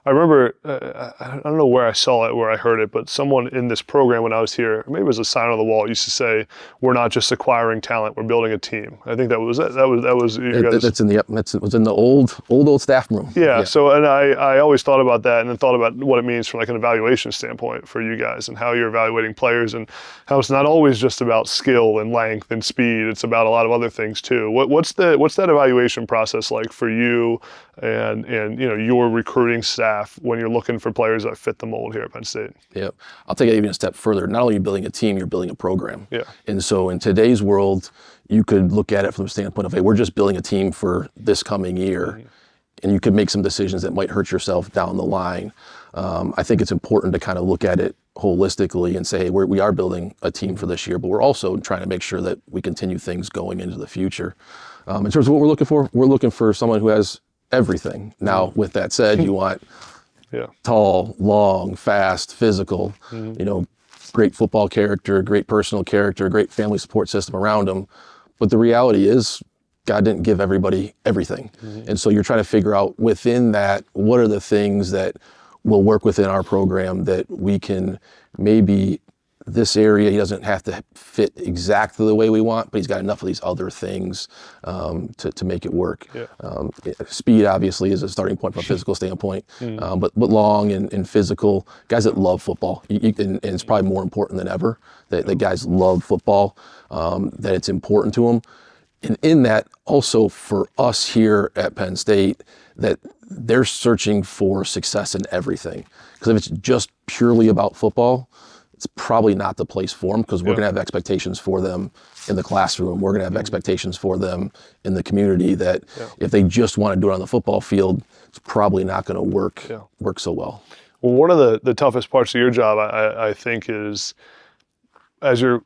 I remember, I don't know where I saw it, where I heard it, but someone in this program when I was here, maybe it was a sign on the wall, used to say, "We're not just acquiring talent; we're building a team." I think that was it. That was you guys. It was in the old staff room. Yeah. So, and I always thought about that, and then thought about what it means from like an evaluation standpoint for you guys, and how you're evaluating players, and how it's not always just about skill and length and speed. It's about a lot of other things too. What's that evaluation process like for you, and your recruiting staff when you're looking for players that fit the mold here at Penn State? Yeah, I'll take it even a step further. Not only are you building a team, you're building a program. Yeah. And so in today's world, you could look at it from the standpoint of, hey, we're just building a team for this coming year. Mm-hmm. And you could make some decisions that might hurt yourself down the line. I think it's important to kind of look at it holistically and say, hey, we are building a team for this year, but we're also trying to make sure that we continue things going into the future. In terms of what we're looking for someone who has everything. Now, with that said, you want tall, long, fast, physical, great football character, great personal character, great family support system around them. But the reality is, God didn't give everybody everything. Mm-hmm. And so you're trying to figure out within that, what are the things that will work within our program that we can maybe this area, he doesn't have to fit exactly the way we want, but he's got enough of these other things to make it work. Yeah. Speed obviously is a starting point from a physical standpoint, but long and physical, guys that love football, and it's probably more important than ever that guys love football, that it's important to them. And in that, also for us here at Penn State, that they're searching for success in everything. Because if it's just purely about football, it's probably not the place for them, because we're going to have expectations for them in the classroom. We're going to have expectations for them in the community that if they just want to do it on the football field, it's probably not going to work so well. Well, one of the toughest parts of your job, I think, is as you're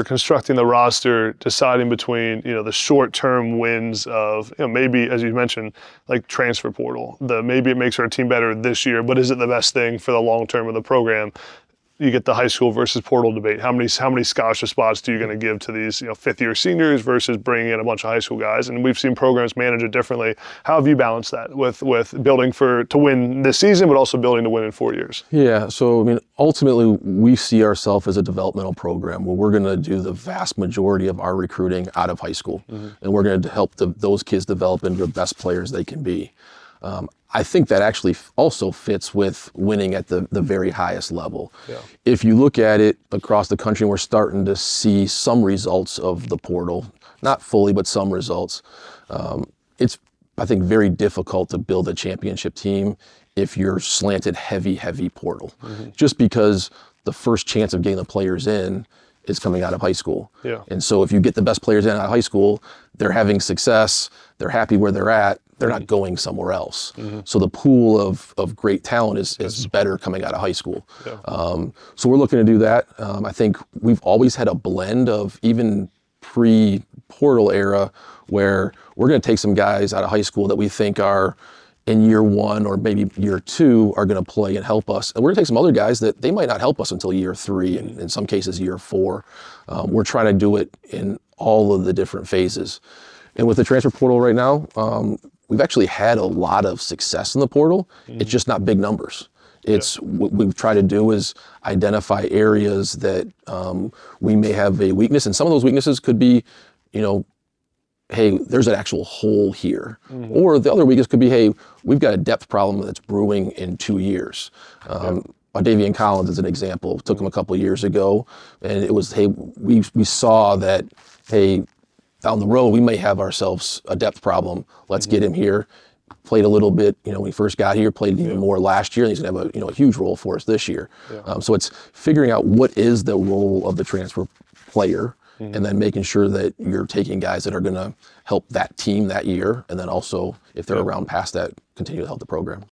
constructing the roster, deciding between the short-term wins of maybe, as you mentioned, like transfer portal. Maybe it makes our team better this year, but is it the best thing for the long term of the program? You get the high school versus portal debate. How many scholarship spots do you going to give to these fifth-year seniors versus bringing in a bunch of high school guys? And we've seen programs manage it differently. How have you balanced that with building to win this season, but also building to win in 4 years? Yeah, so I mean, ultimately, we see ourselves as a developmental program where we're going to do the vast majority of our recruiting out of high school, and we're going to help those kids develop into the best players they can be. I think that actually also fits with winning at the very highest level. Yeah. If you look at it across the country, we're starting to see some results of the portal, not fully, but some results. It's, I think, very difficult to build a championship team if you're slanted heavy portal, just because the first chance of getting the players in is coming out of high school. Yeah. And so if you get the best players in out of high school, they're having success, they're happy where they're at, they're not going somewhere else. So the pool of great talent is better coming out of high school. Yeah. So we're looking to do that. I think we've always had a blend of, even pre-portal era, where we're going to take some guys out of high school that we think are in year one or maybe year two are going to play and help us. And we're going to take some other guys that they might not help us until year three, and in some cases year four. We're trying to do it in all of the different phases. And with the transfer portal right now, we've actually had a lot of success in the portal. It's just not big numbers. What we've tried to do is identify areas that we may have a weakness, and some of those weaknesses could be, hey, there's an actual hole here. Or the other weakness could be, hey, we've got a depth problem that's brewing in 2 years. Davian Collins is an example. Took him a couple of years ago, and it was, hey, we saw that, hey, down the road, we may have ourselves a depth problem. Let's get him here. Played a little bit, when he first got here, played even more last year, and he's gonna have a huge role for us this year. Yeah. So it's figuring out what is the role of the transfer player, and then making sure that you're taking guys that are gonna help that team that year, and then also, if they're around past that, continue to help the program.